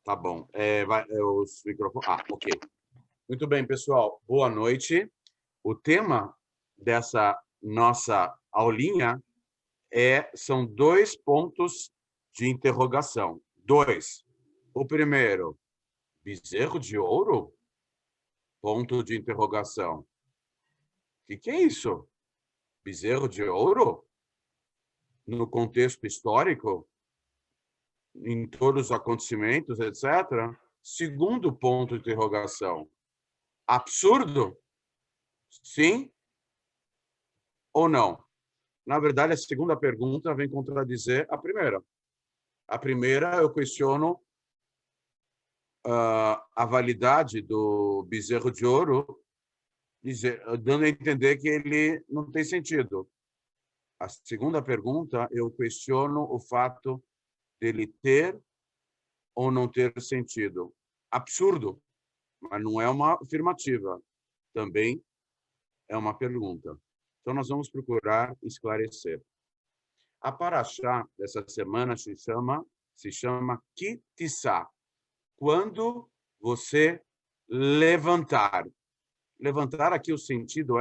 Tá bom. Os microfones. Ah, ok. Muito bem, pessoal. Boa noite. O tema dessa nossa aulinha são dois pontos de interrogação. Dois. O primeiro, bezerro de ouro? Ponto de interrogação. O que é isso? Bezerro de ouro? No contexto histórico? Em todos os acontecimentos, etc. Segundo ponto de interrogação. Absurdo? Sim ou não? Na verdade, a segunda pergunta vem contradizer a primeira. A primeira, eu questiono a validade do bezerro de ouro, dando a entender que ele não tem sentido. A segunda pergunta, eu questiono o fato dele ter ou não ter sentido. Absurdo, mas não é uma afirmativa. Também é uma pergunta. Então, nós vamos procurar esclarecer. A paraxá dessa semana se chama Ki Tissá, quando você levantar. Levantar aqui o sentido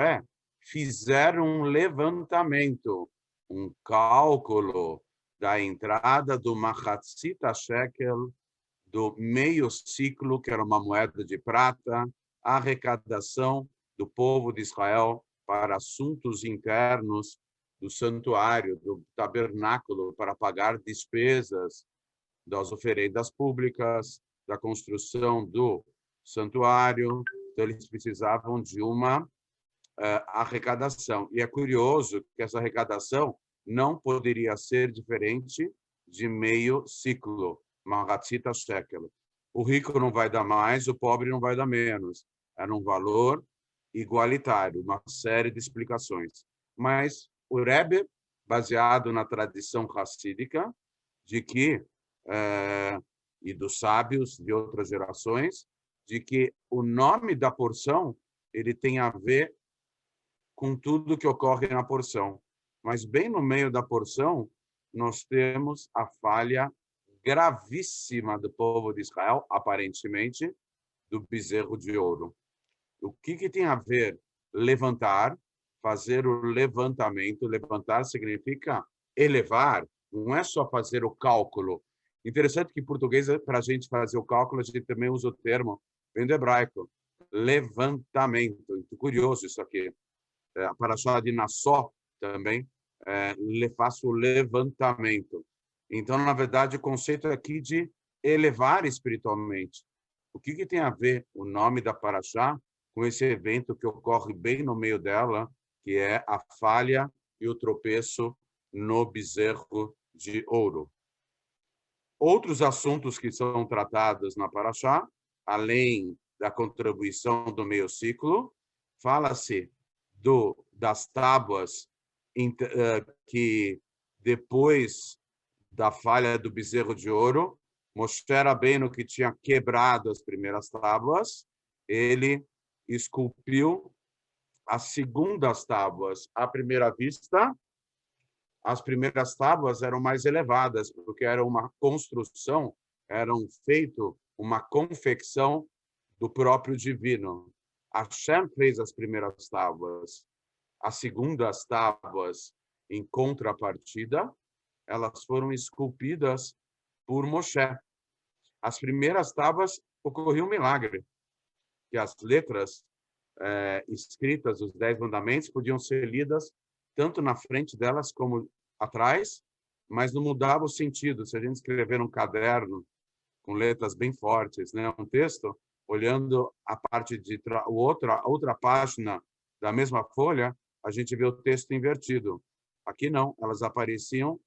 fizer um levantamento, um cálculo da entrada do Machatzita Shekel, do meio ciclo, que era uma moeda de prata, a arrecadação do povo de Israel para assuntos internos do santuário, do tabernáculo, para pagar despesas das oferendas públicas, da construção do santuário. Então, eles precisavam de uma arrecadação. E é curioso que essa arrecadação não poderia ser diferente de meio ciclo, Mahatzita Shekel. O rico não vai dar mais, o pobre não vai dar menos. Era um valor igualitário, uma série de explicações. Mas o Rebbe, baseado na tradição racídica, de que, e dos sábios de outras gerações, de que o nome da porção ele tem a ver com tudo que ocorre na porção. Mas bem no meio da porção, nós temos a falha gravíssima do povo de Israel, aparentemente, do bezerro de ouro. O que tem a ver levantar, fazer o levantamento? Levantar significa elevar, não é só fazer o cálculo. Interessante que em português, para a gente fazer o cálculo, a gente também usa o termo, vem do hebraico, levantamento. Muito curioso isso aqui. A paraxá de Nassó também faço o levantamento. Então, na verdade, o conceito é aqui de elevar espiritualmente. O que tem a ver o nome da paraxá com esse evento que ocorre bem no meio dela, que é a falha e o tropeço no bezerro de ouro? Outros assuntos que são tratados na paraxá, além da contribuição do meio ciclo, fala-se das tábuas que depois da falha do bezerro de ouro, Moshe Rabbeinu, que tinha quebrado as primeiras tábuas, ele esculpiu as segundas tábuas. À primeira vista, as primeiras tábuas eram mais elevadas, porque era uma construção, eram feito uma confecção do próprio divino. Hashem fez as primeiras tábuas. As segundas tábuas, em contrapartida, elas foram esculpidas por Moshe. As primeiras tábuas ocorreu um milagre, que as letras escritas, os 10 mandamentos, podiam ser lidas tanto na frente delas como atrás, mas não mudava o sentido. Se a gente escrever num caderno com letras bem fortes, né, um texto, olhando a parte de outra página da mesma folha, a gente vê o texto invertido. Aqui não, elas apareciam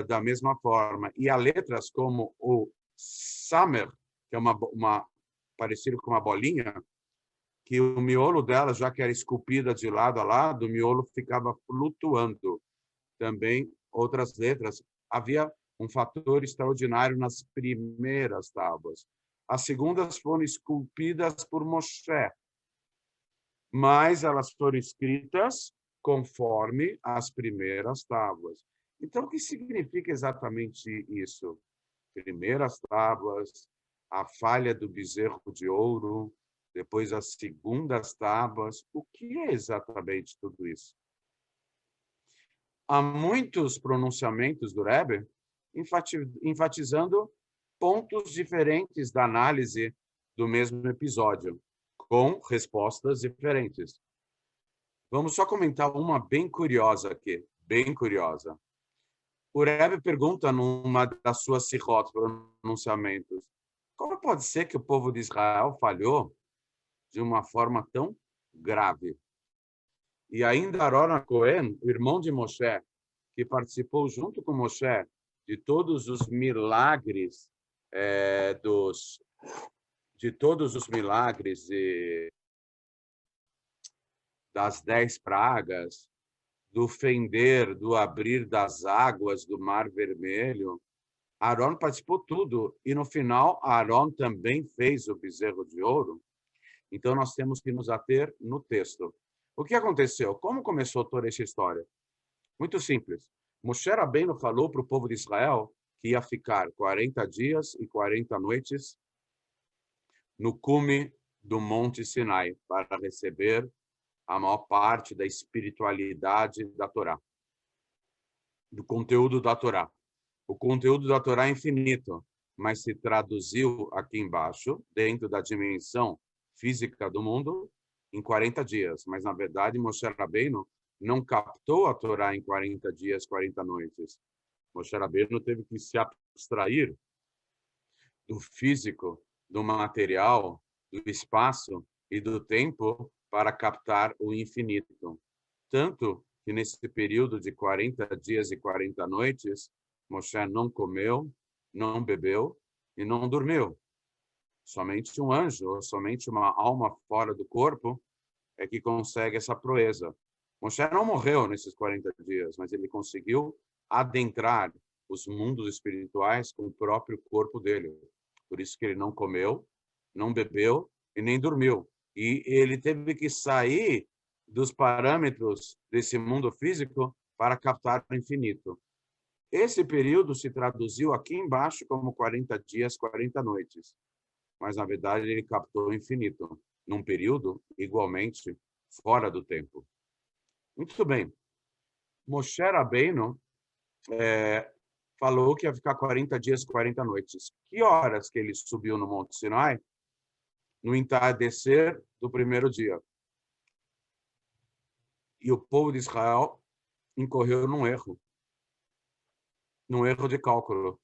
da mesma forma. E há letras como o Samer, que é parecido com uma bolinha, que o miolo dela, já que era esculpida de lado a lado, o miolo ficava flutuando. Também outras letras. Havia um fator extraordinário nas primeiras tábuas. As segundas foram esculpidas por Moshe, mas elas foram escritas conforme as primeiras tábuas. Então, o que significa exatamente isso? Primeiras tábuas, a falha do bezerro de ouro, depois as segundas tábuas. O que é exatamente tudo isso? Há muitos pronunciamentos do Rebbe enfatizando pontos diferentes da análise do mesmo episódio, com respostas diferentes. Vamos só comentar uma bem curiosa aqui, bem curiosa. O Rebbe pergunta numa das suas sirot, pronunciamentos, como pode ser que o povo de Israel falhou de uma forma tão grave? E ainda Aaron Cohen, o irmão de Moshe, que participou junto com Moshe de todos os milagres das 10 pragas, do fender, do abrir das águas do Mar Vermelho. Aaron participou tudo. E, no final, Aaron também fez o bezerro de ouro. Então, nós temos que nos ater no texto. O que aconteceu? Como começou toda essa história? Muito simples. Moshe Rabbeinu falou para o povo de Israel que ia ficar 40 dias e 40 noites no cume do Monte Sinai para receber a maior parte da espiritualidade da Torá, do conteúdo da Torá. O conteúdo da Torá é infinito, mas se traduziu aqui embaixo, dentro da dimensão física do mundo, em 40 dias. Mas, na verdade, Moshe Rabbeinu não captou a Torá em 40 dias, 40 noites. Moshe Rabbeinu teve que se abstrair do físico, do material, do espaço e do tempo para captar o infinito. Tanto que nesse período de 40 dias e 40 noites, Moshe não comeu, não bebeu e não dormiu. Somente um anjo, ou somente uma alma fora do corpo, é que consegue essa proeza. Moshe não morreu nesses 40 dias, mas ele conseguiu adentrar os mundos espirituais com o próprio corpo dele. Por isso que ele não comeu, não bebeu e nem dormiu. E ele teve que sair dos parâmetros desse mundo físico para captar o infinito. Esse período se traduziu aqui embaixo como 40 dias, 40 noites. Mas, na verdade, ele captou o infinito, num período igualmente fora do tempo. Muito bem. Moshe Rabbeinu falou que ia ficar 40 dias, 40 noites. Que horas que ele subiu no Monte Sinai? No entardecer do primeiro dia. E o povo de Israel incorreu num erro de cálculo.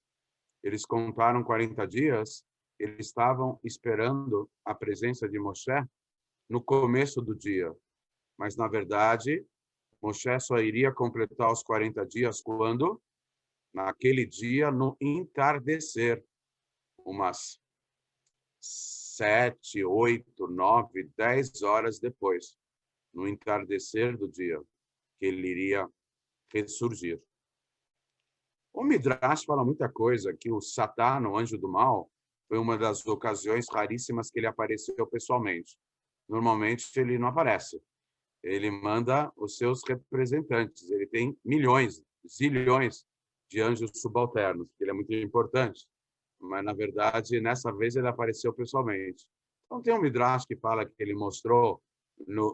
Eles contaram 40 dias, eles estavam esperando a presença de Moshe no começo do dia. Mas, na verdade, Moshe só iria completar os 40 dias quando? Naquele dia, no entardecer. Umas 7, 8, 9, 10 horas depois, no entardecer do dia, que ele iria ressurgir. O Midrash fala muita coisa, que o Satã, o anjo do mal, foi uma das ocasiões raríssimas que ele apareceu pessoalmente. Normalmente, ele não aparece. Ele manda os seus representantes. Ele tem milhões, zilhões de anjos subalternos, que ele é muito importante. Mas, na verdade, nessa vez ele apareceu pessoalmente. Então, tem um Midrash que fala que ele mostrou,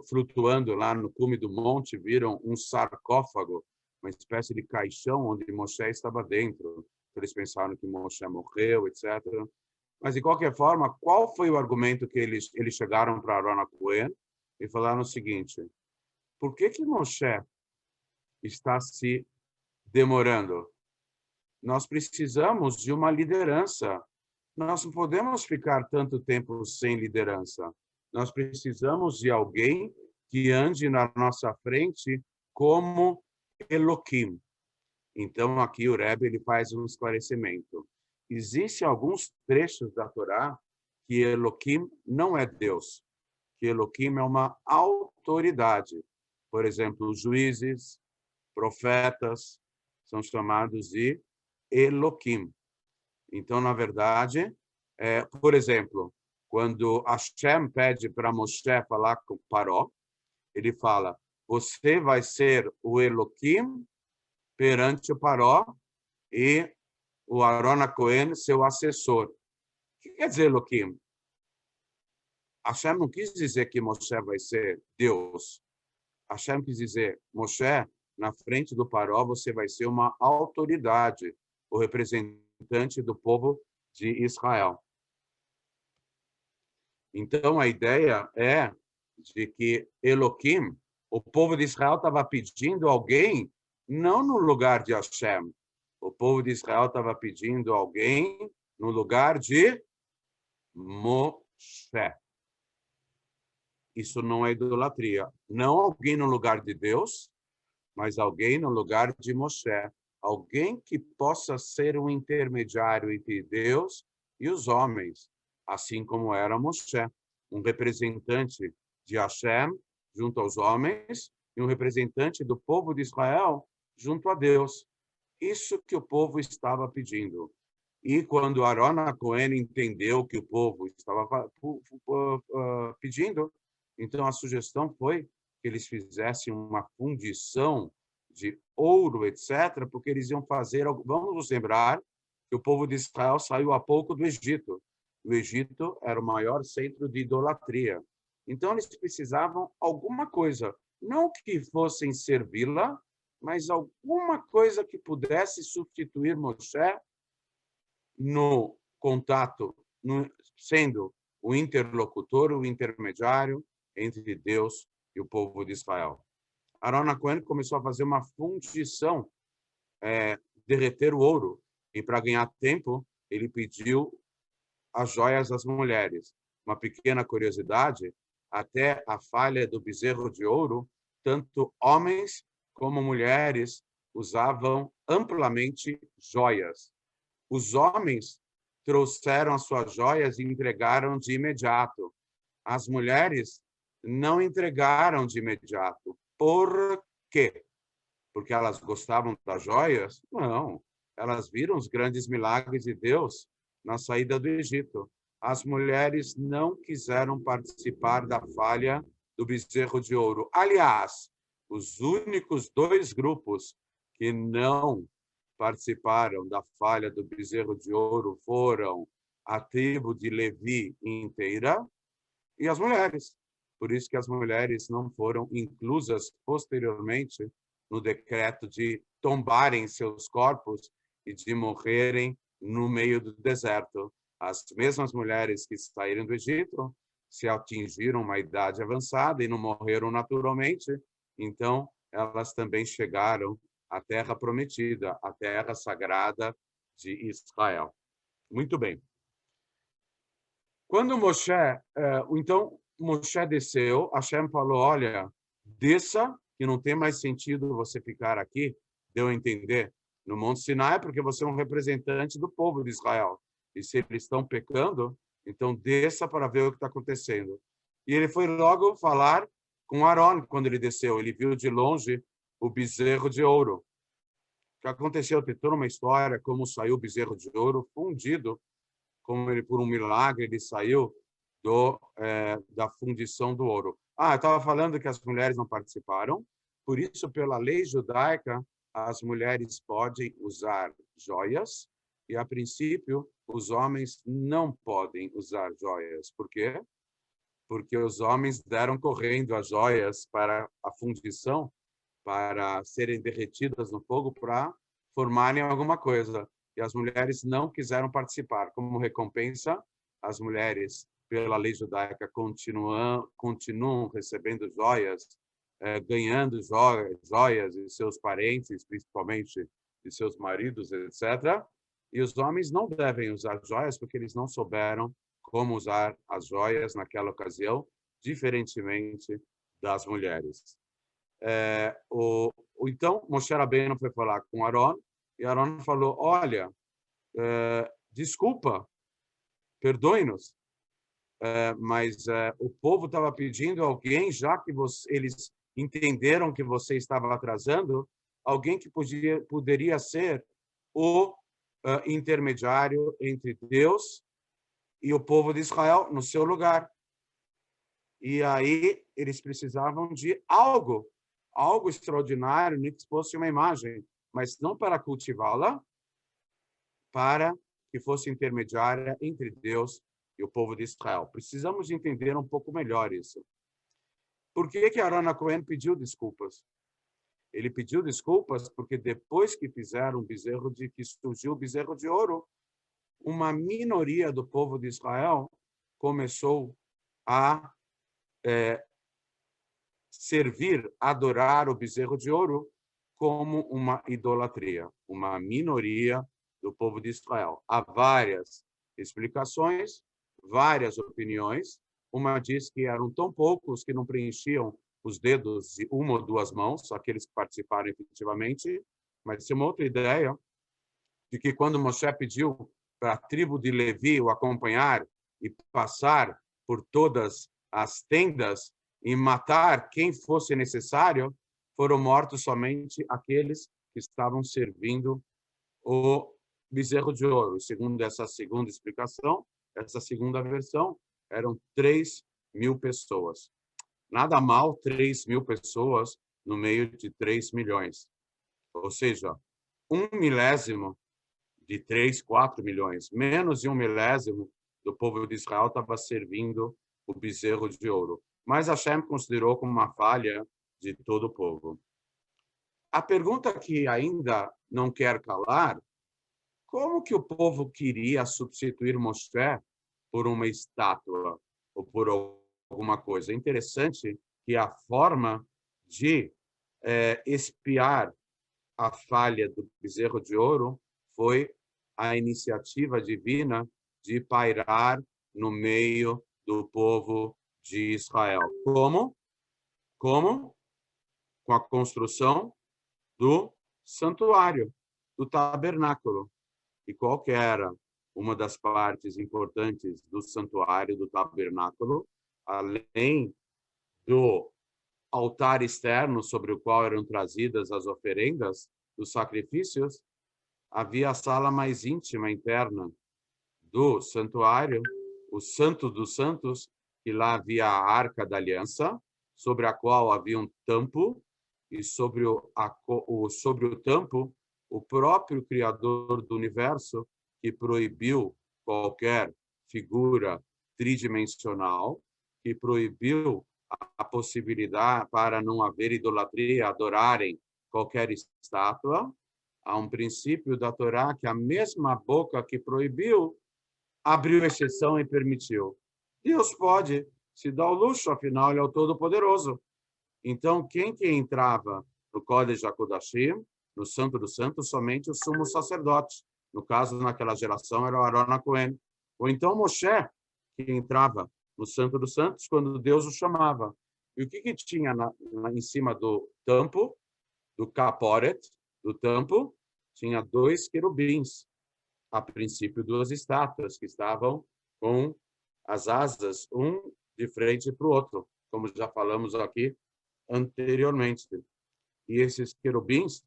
flutuando lá no cume do monte, viram um sarcófago, uma espécie de caixão onde Moshe estava dentro. Eles pensaram que Moshe morreu, etc. Mas, de qualquer forma, qual foi o argumento que eles chegaram para Aaron Cohen e falaram o seguinte: por que Moshe está se demorando? Nós precisamos de uma liderança. Nós não podemos ficar tanto tempo sem liderança. Nós precisamos de alguém que ande na nossa frente como Elohim. Então, aqui o Rebbe ele faz um esclarecimento. Existem alguns trechos da Torá que Elohim não é Deus, que Elohim é uma autoridade. Por exemplo, os juízes, profetas, são chamados de Elohim. Então, na verdade, por exemplo, quando Hashem pede para Moshe falar com Paró, ele fala, você vai ser o Elohim perante o Paró e o Aaron Cohen, seu assessor. O quer dizer, Elohim? Hashem não quis dizer que Moshe vai ser Deus. Hashem quis dizer, Moshe, na frente do Paró, você vai ser uma autoridade, o representante do povo de Israel. Então, a ideia é de que Elohim, o povo de Israel estava pedindo alguém, não no lugar de Hashem. O povo de Israel estava pedindo alguém no lugar de Moshe. Isso não é idolatria. Não alguém no lugar de Deus, mas alguém no lugar de Moshe. Alguém que possa ser um intermediário entre Deus e os homens, assim como era Moshe, um representante de Hashem junto aos homens e um representante do povo de Israel junto a Deus. Isso que o povo estava pedindo. E quando Aaron HaKohen entendeu que o povo estava pedindo, então a sugestão foi que eles fizessem uma fundição de ouro, etc., porque eles iam fazer... Vamos nos lembrar que o povo de Israel saiu há pouco do Egito. O Egito era o maior centro de idolatria. Então, eles precisavam alguma coisa, não que fossem servi-la, mas alguma coisa que pudesse substituir Moshe no contato, sendo o interlocutor, o intermediário entre Deus e o povo de Israel. Aaron HaKohen começou a fazer uma fundição, derreter o ouro, e para ganhar tempo, ele pediu as joias das mulheres. Uma pequena curiosidade, até a falha do bezerro de ouro, tanto homens como mulheres usavam amplamente joias. Os homens trouxeram as suas joias e entregaram de imediato. As mulheres não entregaram de imediato. Por quê? Porque elas gostavam das joias? Não. Elas viram os grandes milagres de Deus na saída do Egito. As mulheres não quiseram participar da falha do bezerro de ouro. Aliás, os únicos dois grupos que não participaram da falha do bezerro de ouro foram a tribo de Levi inteira e as mulheres. Por isso que as mulheres não foram inclusas posteriormente no decreto de tombarem seus corpos e de morrerem no meio do deserto. As mesmas mulheres que saíram do Egito se atingiram uma idade avançada e não morreram naturalmente, então elas também chegaram à terra prometida, a terra sagrada de Israel. Muito bem. Quando Moshe, então Moshe desceu, Hashem falou, olha, desça, que não tem mais sentido você ficar aqui, deu a entender, no Monte Sinai, porque você é um representante do povo de Israel. E se eles estão pecando, então desça para ver o que está acontecendo. E ele foi logo falar com Aaron quando ele desceu. Ele viu de longe o bezerro de ouro. O que aconteceu? Tem toda uma história, como saiu o bezerro de ouro fundido, como ele, por um milagre, ele saiu da fundição do ouro. Eu estava falando que as mulheres não participaram, por isso, pela lei judaica, as mulheres podem usar joias e, a princípio, os homens não podem usar joias. Por quê? Porque os homens deram correndo as joias para a fundição, para serem derretidas no fogo, para formarem alguma coisa. E as mulheres não quiseram participar. Como recompensa, as mulheres, pela lei judaica, continuam recebendo joias, ganhando joias de seus parentes, principalmente de seus maridos, etc. E os homens não devem usar joias porque eles não souberam como usar as joias naquela ocasião, diferentemente das mulheres. Então, Moshe Rabbeinu foi falar com Aaron, e Aaron falou, olha, desculpa, perdoe-nos, mas o povo estava pedindo alguém, já que eles entenderam que você estava atrasando, alguém que poderia ser o intermediário entre Deus e o povo de Israel no seu lugar. E aí eles precisavam de algo extraordinário, nem que fosse uma imagem, mas não para cultivá-la, para que fosse intermediária entre Deus e o povo de Israel. Precisamos entender um pouco melhor isso. Por que Aaron Cohen pediu desculpas? Ele pediu desculpas porque depois que fizeram que surgiu o bezerro de ouro, uma minoria do povo de Israel começou a servir, adorar o bezerro de ouro como uma idolatria, uma minoria do povo de Israel. Há várias explicações, várias opiniões. Uma diz que eram tão poucos que não preenchiam os dedos de uma ou duas mãos, aqueles que participaram efetivamente, mas tem uma outra ideia de que quando Moshe pediu para a tribo de Levi o acompanhar e passar por todas as tendas e matar quem fosse necessário, foram mortos somente aqueles que estavam servindo o bezerro de ouro. Segundo essa segunda explicação, essa segunda versão, eram 3.000 pessoas. Nada mal 3.000 pessoas no meio de 3 milhões. Ou seja, 1/1000 de 3, 4 milhões, menos de 1/1000 do povo de Israel estava servindo o bezerro de ouro. Mas Hashem considerou como uma falha de todo o povo. A pergunta que ainda não quer calar, como que o povo queria substituir Moshe por uma estátua ou por alguma coisa? É interessante que a forma de expiar a falha do bezerro de ouro foi a iniciativa divina de pairar no meio do povo de Israel. Como? Com a construção do santuário, do tabernáculo. E qual que era uma das partes importantes do santuário, do tabernáculo, além do altar externo sobre o qual eram trazidas as oferendas, dos sacrifícios, havia a sala mais íntima interna do santuário, o Santo dos Santos, que lá havia a Arca da Aliança, sobre a qual havia um tampo, e sobre o tampo, o próprio Criador do Universo, que proibiu qualquer figura tridimensional, que proibiu a possibilidade para não haver idolatria, adorarem qualquer estátua. Há um princípio da Torá que a mesma boca que proibiu abriu exceção e permitiu. Deus pode se dar o luxo, afinal, ele é o Todo-Poderoso. Então, quem que entrava no Kodesh HaKodashim, no Santo dos Santos, somente o sumo sacerdote. No caso, naquela geração, era o Aaron Cohen. Ou então Moshe, que entrava no Santo dos Santos quando Deus o chamava. E o que tinha em cima do tampo, do caporet, do tampo? Tinha 2 querubins. A princípio, 2 estátuas que estavam com as asas, um de frente para o outro, como já falamos aqui anteriormente. E esses querubins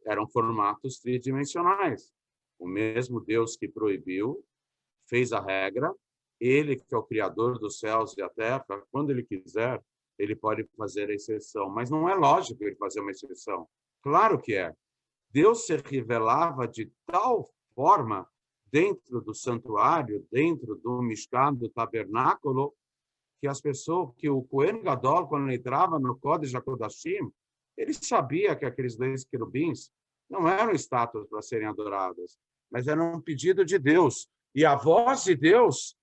eram formatos tridimensionais. O mesmo Deus que proibiu fez a regra, ele que é o criador dos céus e da terra, quando ele quiser, ele pode fazer a exceção. Mas não é lógico ele fazer uma exceção. Claro que é. Deus se revelava de tal forma dentro do santuário, dentro do Mishkan, do tabernáculo, que as pessoas, que o Kohen Gadol, quando ele entrava no Kodesh HaKodashim, ele sabia que aqueles 2 querubins não eram estátuas para serem adoradas, mas eram um pedido de Deus. E a voz de Deus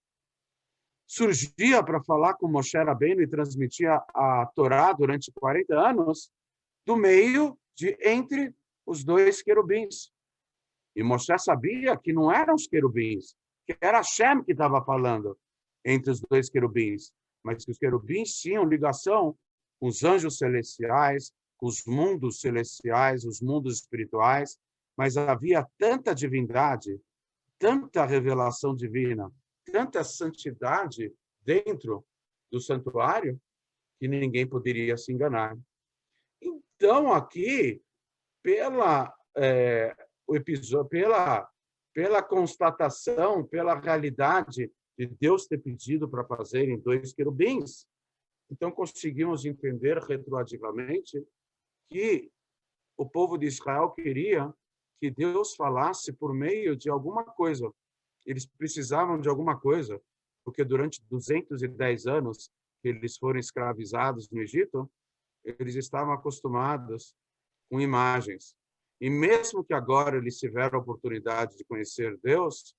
surgia para falar com Moshe Rabbeinu e transmitia a Torá durante 40 anos do meio de entre os 2 querubins. E Moshe sabia que não eram os querubins, que era Hashem que estava falando entre os 2 querubins, mas que os querubins tinham ligação com os anjos celestiais, com os mundos celestiais, os mundos espirituais, mas havia tanta divindade, tanta revelação divina, tanta santidade dentro do santuário, que ninguém poderia se enganar. Então, aqui, pela constatação, pela realidade de Deus ter pedido para fazerem 2 querubins, então conseguimos entender retroativamente que o povo de Israel queria que Deus falasse por meio de alguma coisa. Eles precisavam de alguma coisa, porque durante 210 anos que eles foram escravizados no Egito, eles estavam acostumados com imagens. E mesmo que agora eles tiveram a oportunidade de conhecer Deus,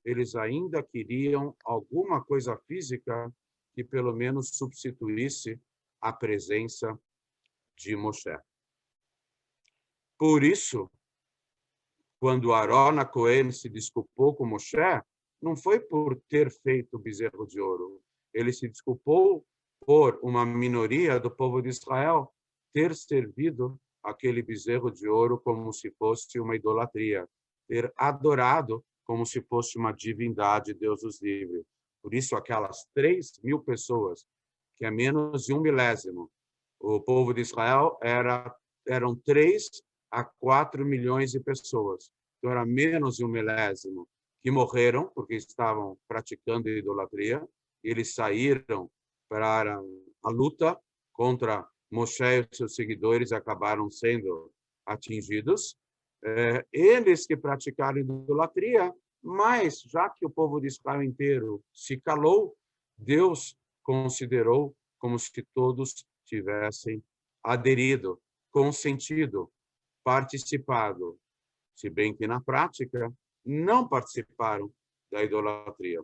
eles ainda queriam alguma coisa física que pelo menos substituísse a presença de Moshe. Por isso, quando Aaron Cohen se desculpou com Moshe, não foi por ter feito o bezerro de ouro. Ele se desculpou por uma minoria do povo de Israel ter servido aquele bezerro de ouro como se fosse uma idolatria, ter adorado como se fosse uma divindade, Deus os livre. Por isso, aquelas 3.000 pessoas, que é menos de 1 milésimo, o povo de Israel eram 3 a 4 milhões de pessoas. Então, era menos de 1 milésimo que morreram porque estavam praticando idolatria. Eles saíram para a luta contra Moshe e seus seguidores, acabaram sendo atingidos. Eles que praticaram idolatria, mas já que o povo de Israel inteiro se calou, Deus considerou como se todos tivessem aderido, consentido, participado, se bem que na prática não participaram da idolatria.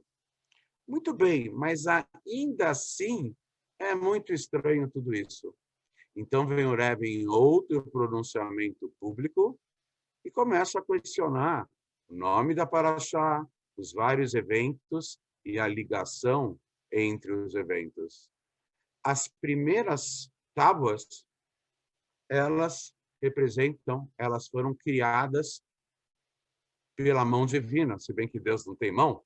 Muito bem, mas ainda assim é muito estranho tudo isso. Então vem o Rebbe em outro pronunciamento público e começa a questionar o nome da paraxá, os vários eventos e a ligação entre os eventos. As primeiras tábuas, elas foram criadas pela mão divina, se bem que Deus não tem mão,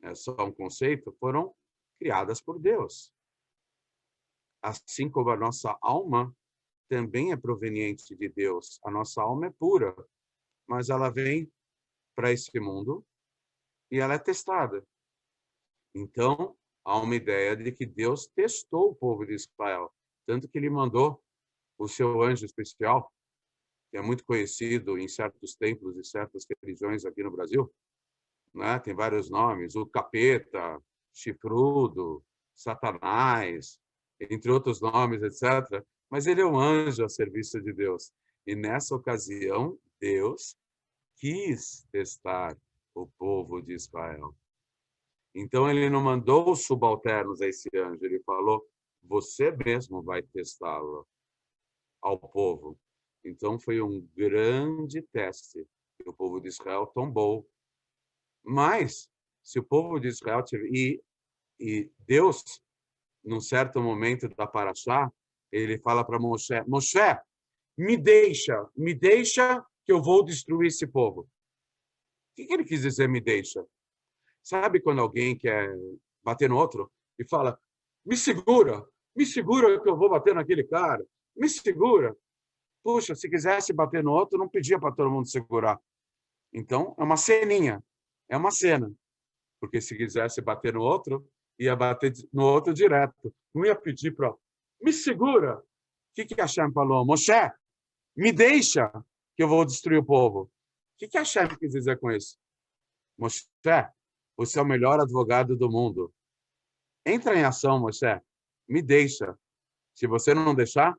é só um conceito, foram criadas por Deus. Assim como a nossa alma também é proveniente de Deus. A nossa alma é pura, mas ela vem para esse mundo e ela é testada. Então, há uma ideia de que Deus testou o povo de Israel, tanto que ele mandou o seu anjo especial, que é muito conhecido em certos templos e certas religiões aqui no Brasil, né? Tem vários nomes, o capeta, chifrudo, Satanás, entre outros nomes, etc. Mas ele é um anjo a serviço de Deus. E nessa ocasião, Deus quis testar o povo de Israel. Então, ele não mandou os subalternos a esse anjo, ele falou, você mesmo vai testá-lo ao povo. Então, foi um grande teste que o povo de Israel tombou. Mas, se o povo de Israel tiver... E Deus, num certo momento da paraxá, ele fala para Moshe, Moshe, me deixa que eu vou destruir esse povo. O que ele quis dizer, me deixa? Sabe quando alguém quer bater no outro e fala, me segura que eu vou bater naquele cara, me segura. Puxa, se quisesse bater no outro, não pedia para todo mundo segurar. Então, é uma ceninha, é uma cena. Porque se quisesse bater no outro, ia bater no outro direto. Não ia pedir para... Me segura! O que Hashem falou? Moshe, me deixa que eu vou destruir o povo. O que Hashem quis dizer com isso? Moshe, você é o melhor advogado do mundo. Entra em ação, Moshe. Me deixa. Se você não deixar,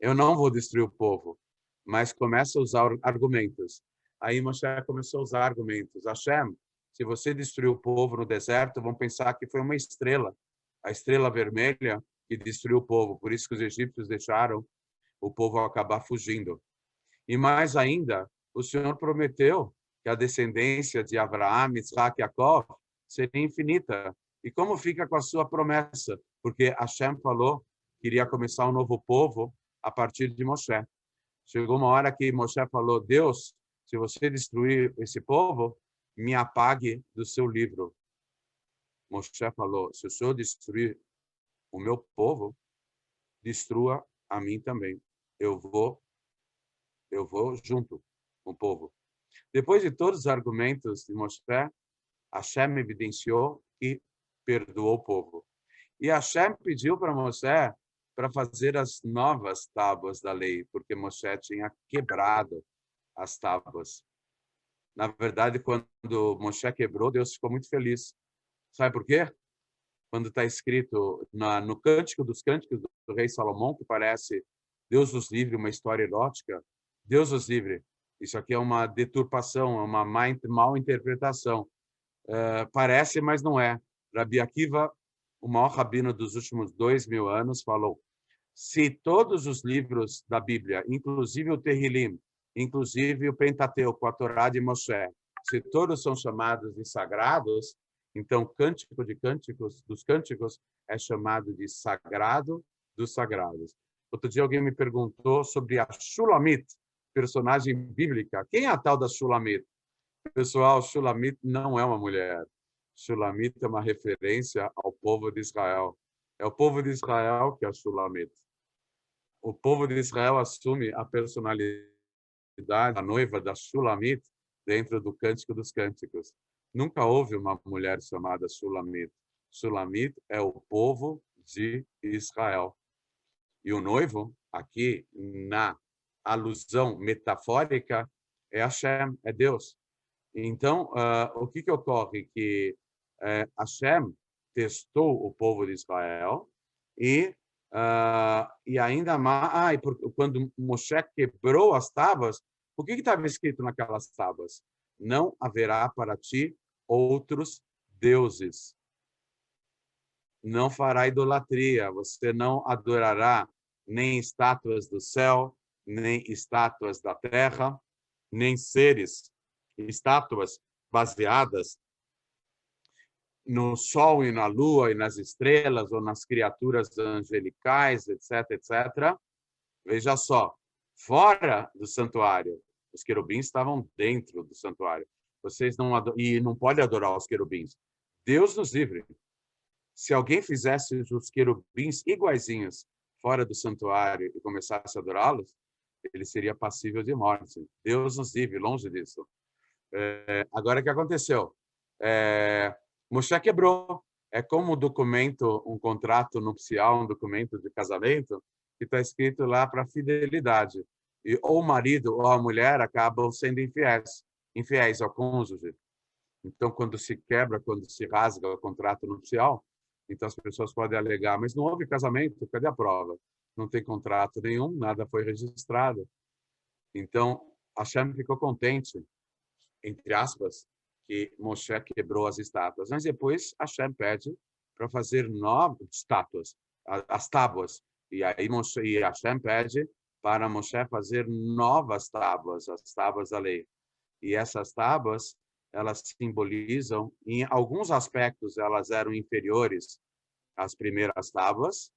eu não vou destruir o povo. Mas começa a usar argumentos. Aí Moshe começou a usar argumentos. Hashem, se você destruir o povo no deserto, vão pensar que foi uma estrela, a estrela vermelha, que destruiu o povo. Por isso que os egípcios deixaram o povo acabar fugindo. E mais ainda, o Senhor prometeu que a descendência de Abraão, Isaac e Jacó seria infinita. E como fica com a sua promessa? Porque Hashem falou que iria começar um novo povo a partir de Moshe. Chegou uma hora que Moshe falou, Deus, se você destruir esse povo, me apague do seu livro. Moshe falou, se o Senhor destruir o meu povo, destrua a mim também. Eu vou junto com o povo. Depois de todos os argumentos de Moshe, Hashem evidenciou e perdoou o povo. E Hashem pediu para Moshe para fazer as novas tábuas da lei, porque Moshe tinha quebrado as tábuas. Na verdade, quando Moshe quebrou, Deus ficou muito feliz. Sabe por quê? Quando está escrito no Cântico dos Cânticos do rei Salomão, que parece Deus nos livre, uma história erótica, Deus nos livre. Isso aqui é uma deturpação, é uma mal interpretação. Parece, mas não é. Rabi Akiva, o maior rabino dos últimos 2000 anos, falou: se todos os livros da Bíblia, inclusive o Tehillim, inclusive o Pentateuco, a Torá de Moshe, se todos são chamados de sagrados, então Cântico de Cânticos dos Cânticos é chamado de Sagrado dos Sagrados. Outro dia alguém me perguntou sobre a Shulamit, personagem bíblica. Quem é a tal da Shulamit? Pessoal, Shulamit não é uma mulher. Shulamit é uma referência ao povo de Israel. É o povo de Israel que é a Shulamit. O povo de Israel assume a personalidade da noiva da Shulamit dentro do Cântico dos Cânticos. Nunca houve uma mulher chamada Shulamit. Shulamit é o povo de Israel. E o noivo, aqui na alusão metafórica, é Hashem, é Deus. Então, o que ocorre? Que Hashem testou o povo de Israel e ainda mais... quando Moshe quebrou as tábuas, o que estava escrito naquelas tábuas? Não haverá para ti outros deuses. Não fará idolatria. Você não adorará nem estátuas do céu, nem estátuas da terra, nem seres, estátuas baseadas no sol e na lua e nas estrelas ou nas criaturas angelicais, etc, etc. Veja só, fora do santuário, os querubins estavam dentro do santuário. Vocês não podem adorar os querubins. Deus nos livre. Se alguém fizesse os querubins iguaizinhos fora do santuário e começasse a adorá-los, ele seria passível de morte. Deus nos livre, longe disso. Agora, o que aconteceu? Moshe quebrou. É como um contrato nupcial, um documento de casamento, que está escrito lá para fidelidade. E ou o marido ou a mulher acabam sendo infiéis ao cônjuge. Então, quando se quebra, quando se rasga o contrato nupcial, então as pessoas podem alegar, mas não houve casamento, cadê a prova? Não tem contrato nenhum, nada foi registrado. Então, Hashem ficou contente, entre aspas, que Moshe quebrou as estátuas. Mas depois Hashem pede para fazer novas estátuas, as tábuas. E aí Hashem pede para Moshe fazer novas tábuas, as tábuas da lei. E essas tábuas, elas simbolizam, em alguns aspectos, elas eram inferiores às primeiras tábuas,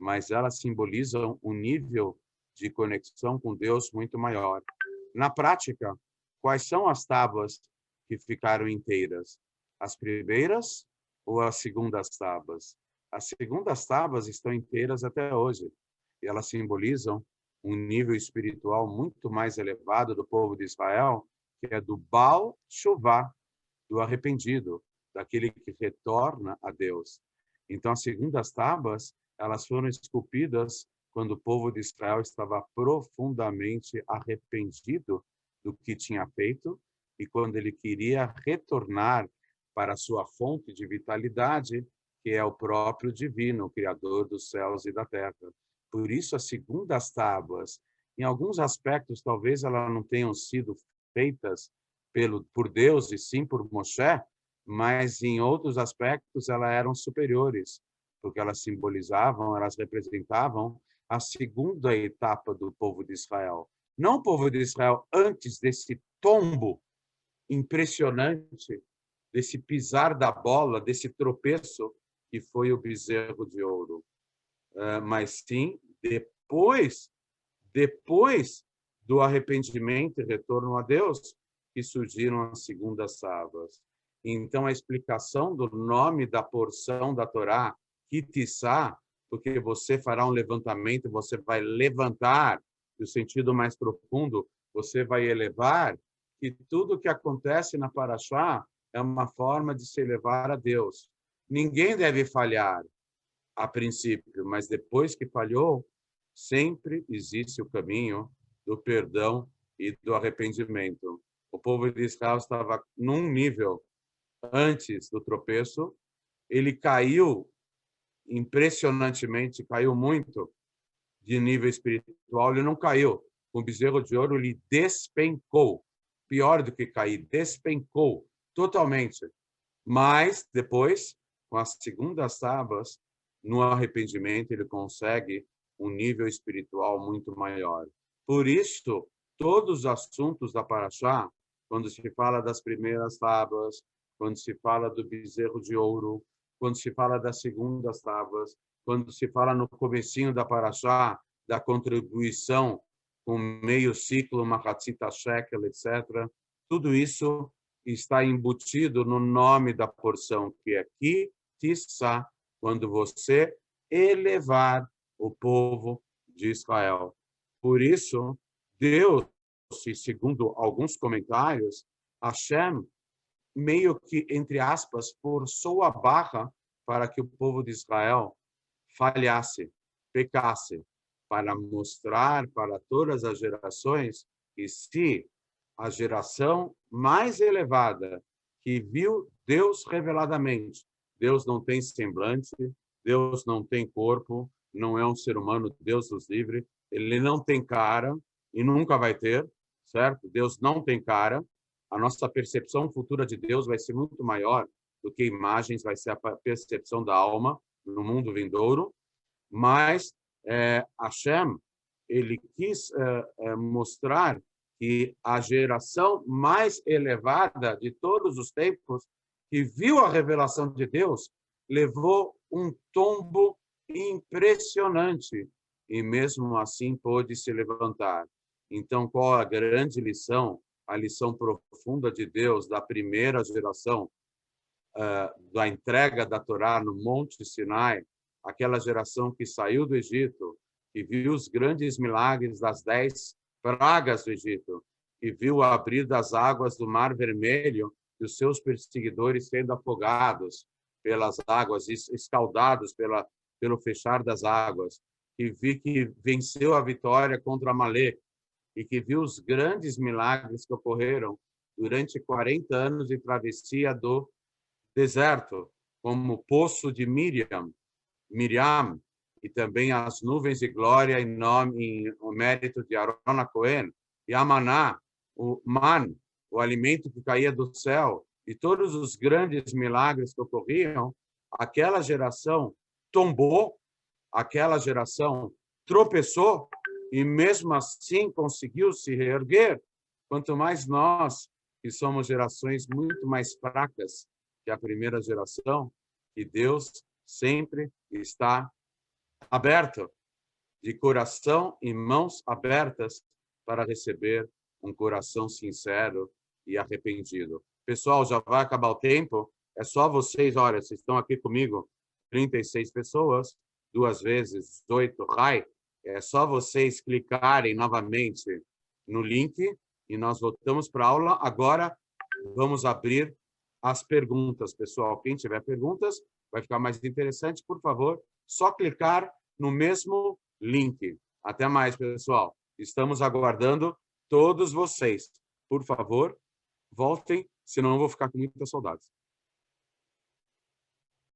mas elas simbolizam um nível de conexão com Deus muito maior. Na prática, quais são as tábuas que ficaram inteiras? As primeiras ou as segundas tábuas? As segundas tábuas estão inteiras até hoje, e elas simbolizam um nível espiritual muito mais elevado do povo de Israel, que é do Baal Shuvah, do arrependido, daquele que retorna a Deus. Então, as segundas tábuas, elas foram esculpidas quando o povo de Israel estava profundamente arrependido do que tinha feito e quando ele queria retornar para a sua fonte de vitalidade, que é o próprio divino, o Criador dos céus e da terra. Por isso, as segundas tábuas, em alguns aspectos, talvez elas não tenham sido feitas por Deus e sim por Moshe, mas em outros aspectos elas eram superiores, porque elas simbolizavam, elas representavam a segunda etapa do povo de Israel. Não o povo de Israel antes desse tombo impressionante, desse pisar da bola, desse tropeço que foi o bezerro de ouro, mas sim depois do arrependimento e retorno a Deus, que surgiram as segundas tábuas. Então, a explicação do nome da porção da Torá, Kitissá, porque você fará um levantamento, você vai levantar, no sentido mais profundo, você vai elevar, que tudo que acontece na Parashá é uma forma de se elevar a Deus. Ninguém deve falhar a princípio, mas depois que falhou, sempre existe o caminho do perdão e do arrependimento. O povo de Israel estava num nível antes do tropeço, ele caiu impressionantemente, caiu muito de nível espiritual, ele não caiu. Com o bezerro de ouro, ele despencou. Pior do que cair, despencou totalmente. Mas, depois, com as segundas tábuas, no arrependimento, ele consegue um nível espiritual muito maior. Por isso, todos os assuntos da Paraxá, quando se fala das primeiras tábuas, quando se fala do bezerro de ouro, quando se fala das segundas tábuas, quando se fala no comecinho da Paraxá, da contribuição com meio ciclo, Machatzita Shekel, etc., tudo isso está embutido no nome da porção, que é Ki Tissá, quando você elevar o povo de Israel. Por isso, Deus, segundo alguns comentários, Hashem meio que, entre aspas, forçou a barra para que o povo de Israel falhasse, pecasse, para mostrar para todas as gerações que se a geração mais elevada que viu Deus reveladamente, Deus não tem semblante, Deus não tem corpo, não é um ser humano, Deus nos livre, ele não tem cara e nunca vai ter, certo? Deus não tem cara. A nossa percepção futura de Deus vai ser muito maior do que imagens, vai ser a percepção da alma no mundo vindouro. Mas Hashem, ele quis mostrar que a geração mais elevada de todos os tempos, que viu a revelação de Deus, levou um tombo impressionante e mesmo assim pôde se levantar. Então, qual a grande lição? A lição profunda de Deus da primeira geração, da entrega da Torá no Monte Sinai, aquela geração que saiu do Egito, que viu os grandes milagres das 10 pragas do Egito, que viu abrir das águas do Mar Vermelho e os seus perseguidores sendo afogados pelas águas, escaldados pelo fechar das águas, que venceu a vitória contra Amaleque, e que viu os grandes milagres que ocorreram durante 40 anos de travessia do deserto, como o poço de Miriam, e também as nuvens de glória em mérito de Aaron Cohen, e a maná, o man, o alimento que caía do céu, e todos os grandes milagres que ocorriam, aquela geração tombou, aquela geração tropeçou, e mesmo assim conseguiu se reerguer. Quanto mais nós, que somos gerações muito mais fracas que a primeira geração, que Deus sempre está aberto, de coração e mãos abertas para receber um coração sincero e arrependido. Pessoal, já vai acabar o tempo. É só vocês, olha, vocês estão aqui comigo, 36 pessoas, 2 vezes 8, Rai. É só vocês clicarem novamente no link e nós voltamos para a aula. Agora, vamos abrir as perguntas, pessoal. Quem tiver perguntas, vai ficar mais interessante. Por favor, só clicar no mesmo link. Até mais, pessoal. Estamos aguardando todos vocês. Por favor, voltem, senão eu vou ficar com muitas saudades.